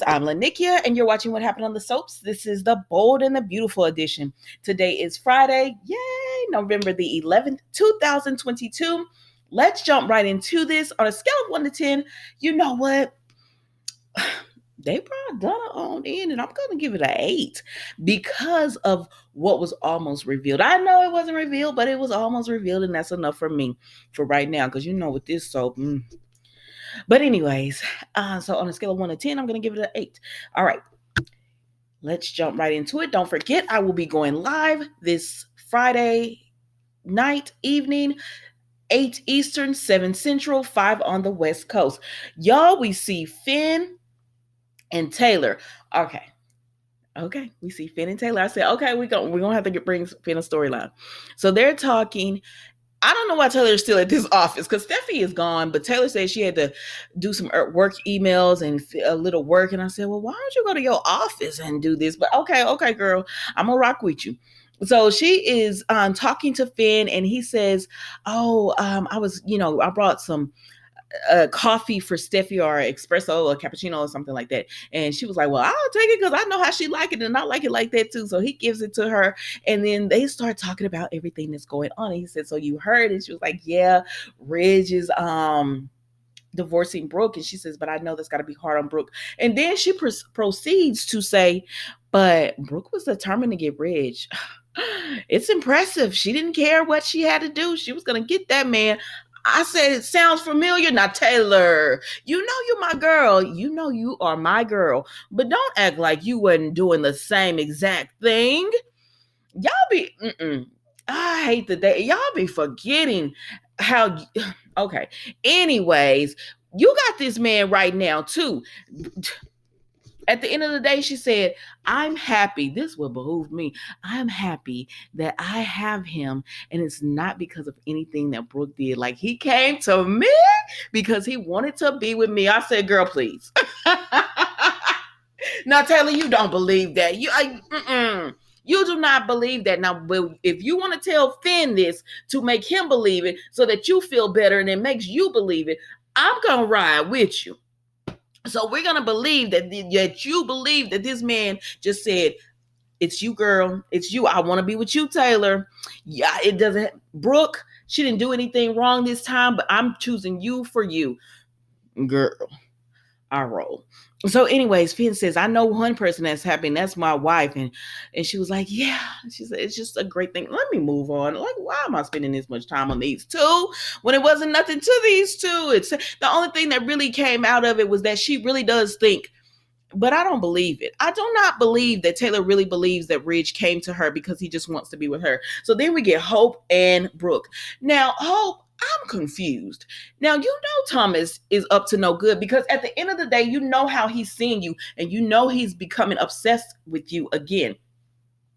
I'm Lanikia, and you're watching What Happened on the Soaps. This is the Bold and the Beautiful edition. Today is Friday, yay, November the 11th, 2022. Let's jump right into this. On a scale of 1 to 10, you know what? They brought Donna on in, and I'm going to give it an 8 because of what was almost revealed. I know it wasn't revealed, but it was almost revealed, and that's enough for me for right now because you know with this soap. But anyways, so on a scale of 1 to 10, I'm going to give it an 8. All right, let's jump right into it. Don't forget, I will be going live this Friday night, evening, 8 Eastern, 7 Central, 5 on the West Coast. Y'all, we see Finn and Taylor. Okay, we see Finn and Taylor. I said, okay, we're gonna have to bring Finn a storyline. So they're talking. I don't know why Taylor's still at this office because Steffi is gone, but Taylor said she had to do some work emails and a little work. And I said, well, why don't you go to your office and do this? But okay, girl, I'm going to rock with you. So she is talking to Finn, and he says, I brought some coffee for Steffi or espresso or cappuccino or something like that. And she was like, well, I'll take it because I know how she like it and I like it like that too. So he gives it to her, and then they start talking about everything that's going on. And he said, so you heard? And she was like, yeah, Ridge is divorcing Brooke. And she says, but I know that's got to be hard on Brooke. And then she proceeds to say, but Brooke was determined to get Ridge. It's impressive. She didn't care what she had to do. She was going to get that man. I said, it sounds familiar. Now, Taylor, you know you're my girl. You know you are my girl. But don't act like you wasn't doing the same exact thing. Y'all be, I hate the day. Y'all be forgetting how, okay. Anyways, you got this man right now, too. At the end of the day, she said, I'm happy. This will behoove me. I'm happy that I have him. And it's not because of anything that Brooke did. Like, he came to me because he wanted to be with me. I said, girl, please. Now, Taylor, you don't believe that. You do not believe that. Now, if you want to tell Finn this to make him believe it so that you feel better and it makes you believe it, I'm going to ride with you. So we're going to believe that you believe that this man just said, it's you, girl. It's you. I want to be with you, Taylor. Yeah, it doesn't. Brooke, she didn't do anything wrong this time, but I'm choosing you for you. Girl, I roll. So anyways, Finn says, I know one person that's happy, and that's my wife. And she was like, yeah. She said, it's just a great thing. Let me move on. Like, why am I spending this much time on these two when it wasn't nothing to these two? It's the only thing that really came out of it was that she really does think, but I don't believe it. I do not believe that Taylor really believes that Ridge came to her because he just wants to be with her. So then we get Hope and Brooke. Now, Hope, I'm confused. Now, you know Thomas is up to no good because at the end of the day, you know how he's seeing you and you know he's becoming obsessed with you again.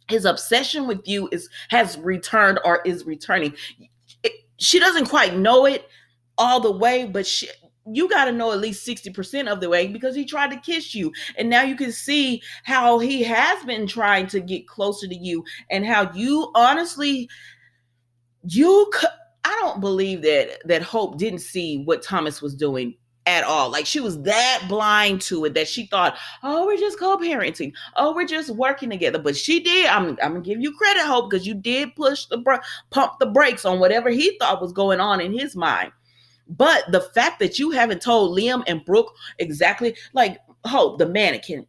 His obsession with you has returned or is returning. She doesn't quite know it all the way, but you got to know at least 60% of the way because he tried to kiss you. And now you can see how he has been trying to get closer to you and how you honestly, I don't believe that Hope didn't see what Thomas was doing at all. Like, she was that blind to it that she thought, oh, we're just co-parenting. Oh, we're just working together. But she did. I'm going to give you credit, Hope, because you did pump the brakes on whatever he thought was going on in his mind. But the fact that you haven't told Liam and Brooke exactly, like Hope, the mannequin,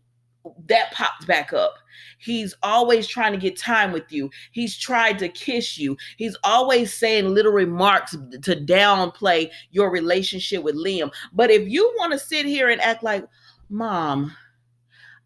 that popped back up. He's always trying to get time with you. He's tried to kiss you. He's always saying little remarks to downplay your relationship with Liam. But if you want to sit here and act like, Mom,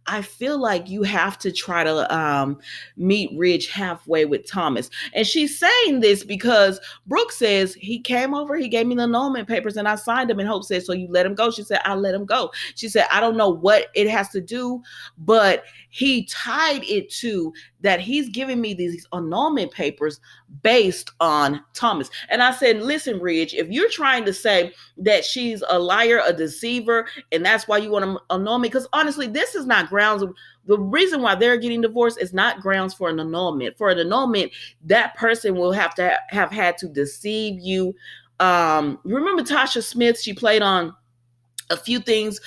I feel like you have to try to meet Ridge halfway with Thomas. And she's saying this because Brooke says he came over, he gave me the annulment papers and I signed them, and Hope said, so you let him go? She said, I let him go. She said, I don't know what it has to do, but he tied it to that he's giving me these annulment papers based on Thomas. And I said, listen, Ridge, if you're trying to say that she's a liar, a deceiver, and that's why you want to annul me, because honestly, this is not grounds. The reason why they're getting divorced is not grounds for an annulment. For an annulment, that person will have to have had to deceive you. Remember Tasha Smith? She played on a few things.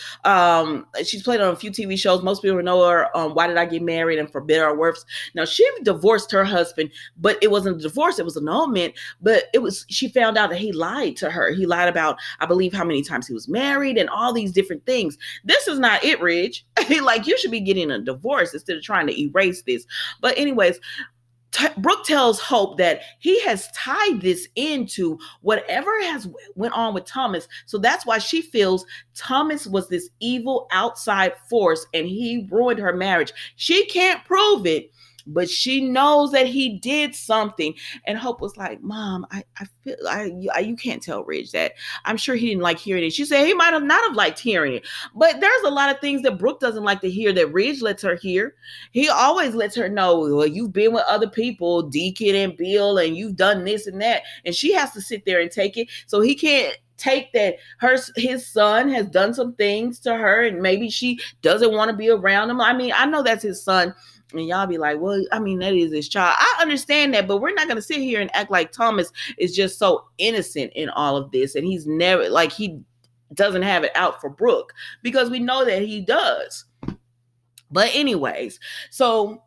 She's played on a few TV shows. Most people know her Why Did I Get Married and For Better or Worse. Now, she divorced her husband, but it wasn't a divorce, it was an annulment. But she found out that he lied to her. He lied about, I believe, how many times he was married and all these different things. This is not it, Ridge. Like, you should be getting a divorce instead of trying to erase this. But anyways, Brooke tells Hope that he has tied this into whatever has went on with Thomas. So that's why she feels Thomas was this evil outside force and he ruined her marriage. She can't prove it, but she knows that he did something. And Hope was like, Mom, I feel you can't tell Ridge that. I'm sure he didn't like hearing it. She said he might have not have liked hearing it. But there's a lot of things that Brooke doesn't like to hear that Ridge lets her hear. He always lets her know, well, you've been with other people, Deacon and Bill, and you've done this and that. And she has to sit there and take it. So he can't take that his son has done some things to her and maybe she doesn't want to be around him. I mean, I know that's his son. And y'all be like, well, I mean, that is his child. I understand that, but we're not going to sit here and act like Thomas is just so innocent in all of this. And he's never, like, he doesn't have it out for Brooke, because we know that he does. But anyways, so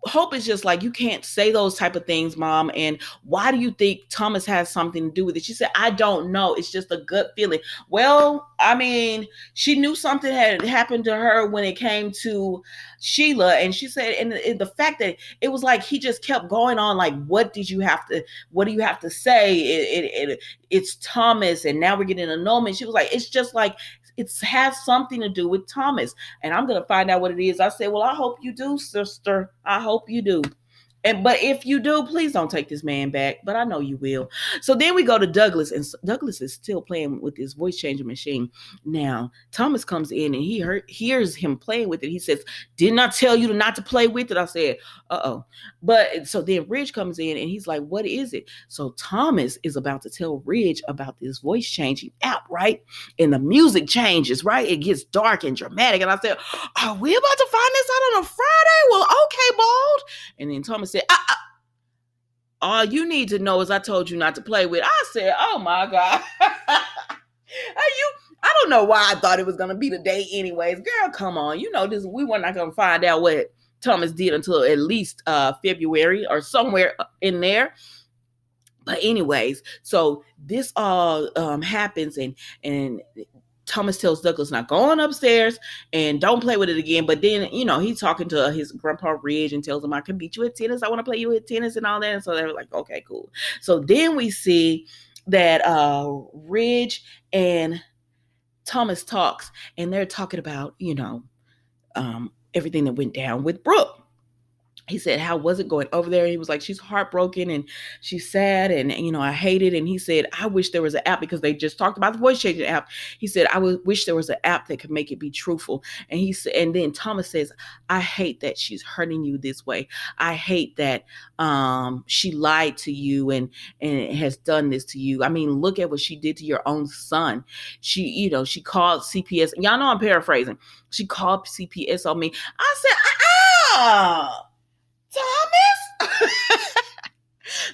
Hope is just like, you can't say those type of things, Mom. And why do you think Thomas has something to do with it? She said, I don't know. It's just a gut feeling. Well, I mean, she knew something had happened to her when it came to Sheila. And she said, and the fact that it was like, he just kept going on like, what do you have to say? It's Thomas. And now we're getting an annulment. She was like, it's just like, it has something to do with Thomas. And I'm going to find out what it is. I said, well, I hope you do, sister. I hope you do. But if you do, please don't take this man back. But I know you will. So then we go to Douglas, and Douglas is still playing with his voice changer machine. Now, Thomas comes in and he hears him playing with it. He says, didn't I tell you not to play with it? I said, uh-oh. But so then Ridge comes in and he's like, what is it? So Thomas is about to tell Ridge about this voice changing app, right? And the music changes, right? It gets dark and dramatic. And I said, are we about to find this out on a Friday? Well, okay, Bald. And then Thomas said, all you need to know is I told you not to play with. I said, oh my God. I don't know why I thought it was going to be the day anyways. Girl, come on. You know, we were not going to find out what Thomas did until at least February or somewhere in there. But anyways, so this all happens and Thomas tells Douglas not going upstairs and don't play with it again. But then, you know, he's talking to his grandpa Ridge and tells him, I can beat you at tennis. I want to play you at tennis and all that. And so they were like, okay, cool. So then we see that Ridge and Thomas talks and they're talking about, you know, everything that went down with Brooke. He said, how was it going over there? He was like, she's heartbroken and she's sad and, you know, I hate it. And he said, I wish there was an app, because they just talked about the voice changing app. He said, I wish there was an app that could make it be truthful. And he said, and then Thomas says, I hate that she's hurting you this way. I hate that she lied to you and has done this to you. I mean, look at what she did to your own son. She called CPS. Y'all know I'm paraphrasing. She called CPS on me. I said, Thomas?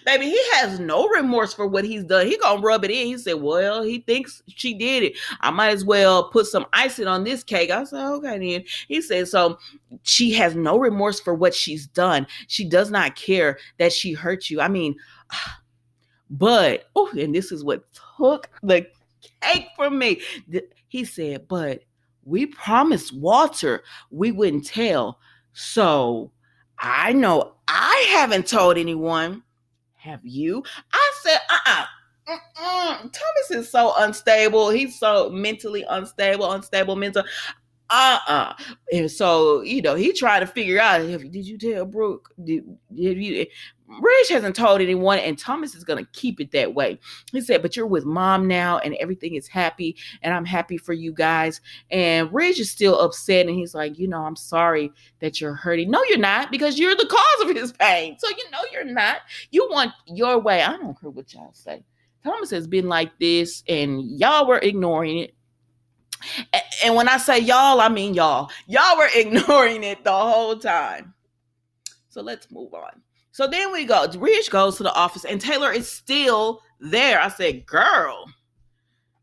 Baby, he has no remorse for what he's done. He gonna rub it in. He said, well, he thinks she did it. I might as well put some icing on this cake. I said, okay then. He said, so she has no remorse for what she's done. She does not care that she hurt you. I mean, but, and this is what took the cake from me. He said, but we promised Walter we wouldn't tell. So I know I haven't told anyone. Have you? I said, Thomas is so unstable. He's so mentally unstable mental. And so, you know, he tried to figure out, did you tell Brooke? Did you? Ridge hasn't told anyone, and Thomas is going to keep it that way. He said, but you're with Mom now, and everything is happy, and I'm happy for you guys. And Ridge is still upset, and he's like, you know, I'm sorry that you're hurting. No, you're not, because you're the cause of his pain. So, you know, you're not. You want your way. I don't care what y'all say. Thomas has been like this, and y'all were ignoring it. And when I say y'all, I mean y'all. Y'all were ignoring it the whole time. So let's move on. So then we go. Ridge goes to the office and Taylor is still there. I said, girl,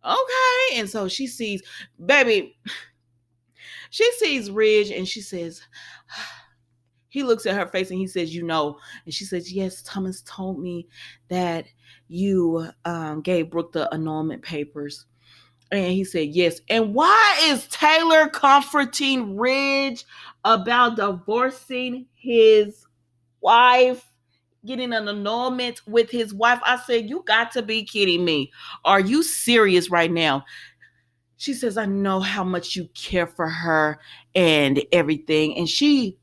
Okay. And so she sees, baby, she sees Ridge and she says, he looks at her face and he says, you know, and she says, yes, Thomas told me that you gave Brooke the annulment papers. And he said, yes. And why is Taylor comforting Ridge about divorcing his wife, getting an annulment with his wife? I said, you got to be kidding me. Are you serious right now? She says, I know how much you care for her and everything. And she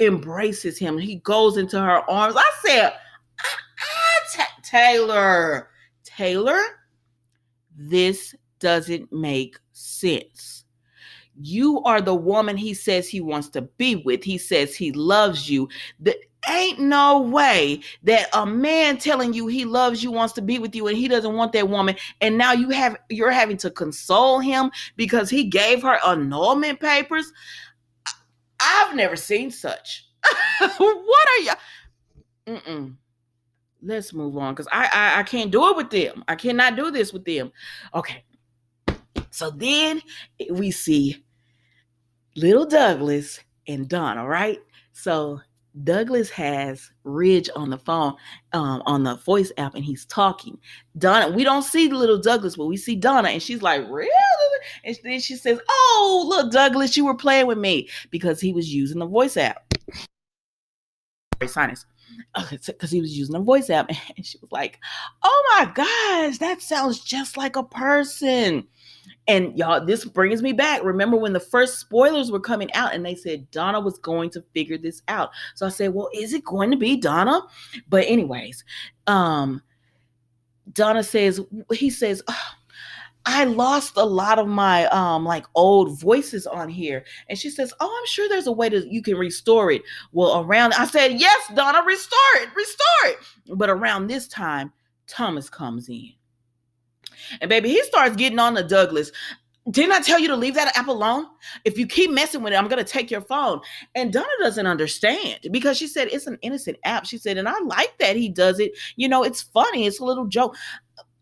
embraces him. He goes into her arms. I said, Taylor, this doesn't make sense. You are the woman he says he wants to be with. He says he loves you. There ain't no way that a man telling you he loves you, wants to be with you, and he doesn't want that woman, and now you're having to console him because he gave her annulment papers. I've never seen such. What are you? Mm-mm. Let's move on because I can't do it with them. I cannot do this with them. Okay. So then we see little Douglas and Donna, right? So Douglas has Ridge on the phone, on the voice app, and he's talking. Donna, we don't see little Douglas, but we see Donna, and she's like, really? And then she says, oh, little Douglas, you were playing with me, because he was using the voice app. Sinus. Because he was using a voice app, and she was like, oh my gosh, that sounds just like a person. And y'all, this brings me back. Remember when the first spoilers were coming out and they said Donna was going to figure this out. So I said, well, is it going to be Donna? But anyways, Donna says, he says, oh, I lost a lot of my like old voices on here. And she says, oh, I'm sure there's a way that you can restore it. Well, I said, yes, Donna, restore it. But around this time, Thomas comes in. And baby, he starts getting on to Douglas. Didn't I tell you to leave that app alone? If you keep messing with it, I'm going to take your phone. And Donna doesn't understand because she said it's an innocent app. She said, and I like that he does it. You know, it's funny. It's a little joke.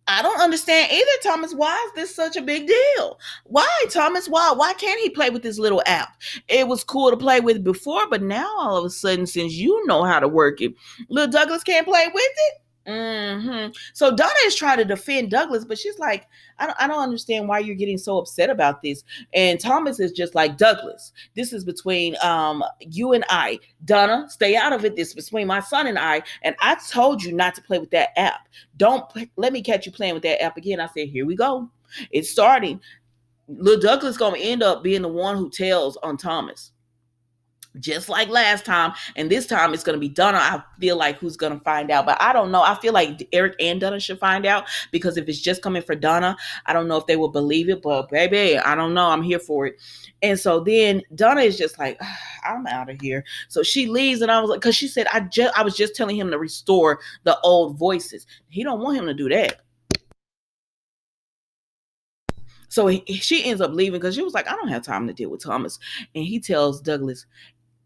I don't understand either, Thomas. Why is this such a big deal? Why, Thomas? Why can't he play with this little app? It was cool to play with before, but now all of a sudden, since you know how to work it, little Douglas can't play with it? Mm-hmm. So Donna is trying to defend Douglas, but she's like, I don't understand why you're getting so upset about this. And Thomas is just like, Douglas, this is between you and I. Donna, stay out of it. This is between my son and I. And I told you not to play with that app. Let me catch you playing with that app again. I said, here we go. It's starting. Little Douglas gonna end up being the one who tells on Thomas. Just like last time, and this time it's going to be Donna. I feel like who's going to find out, but I don't know. I feel like Eric and Donna should find out, because if it's just coming for Donna, I don't know if they will believe it, but baby, I don't know. I'm here for it. And so then Donna is just like, I'm out of here. So she leaves, and I was like, because she said, I was just telling him to restore the old voices. He don't want him to do that. So she ends up leaving because she was like, I don't have time to deal with Thomas. And he tells Douglas,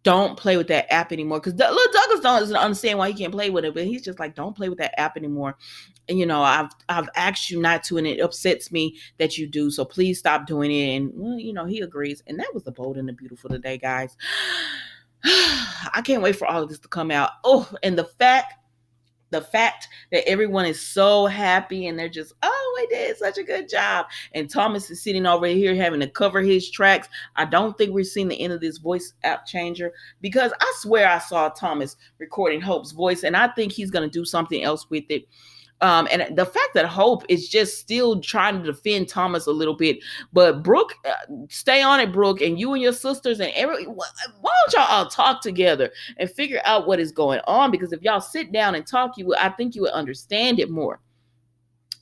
don't play with that app anymore. Because little Douglas doesn't understand why he can't play with it, but he's just like, don't play with that app anymore. And you know, I've asked you not to, and it upsets me that you do. So please stop doing it. And well, you know, he agrees. And that was the bold and the beautiful today, guys. I can't wait for all of this to come out. Oh, and the fact that everyone is so happy and they're just, oh, we did such a good job. And Thomas is sitting over here having to cover his tracks. I don't think we're seeing the end of this voice app changer, because I swear I saw Thomas recording Hope's voice, and I think he's going to do something else with it. And the fact that Hope is just still trying to defend Thomas a little bit, but Brooke, stay on it, Brooke, and you and your sisters and why don't y'all all talk together and figure out what is going on? Because if y'all sit down and talk, I think you would understand it more.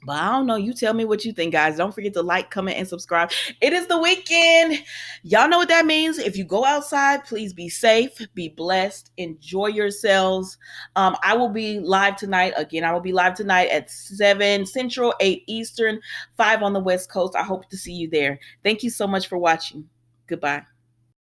But I don't know. You tell me what you think, guys. Don't forget to like, comment, and subscribe. It is the weekend. Y'all know what that means. If you go outside, please be safe, be blessed, enjoy yourselves. I will be live tonight. Again, I will be live tonight at 7 Central, 8 Eastern, 5 on the West Coast. I hope to see you there. Thank you so much for watching. Goodbye.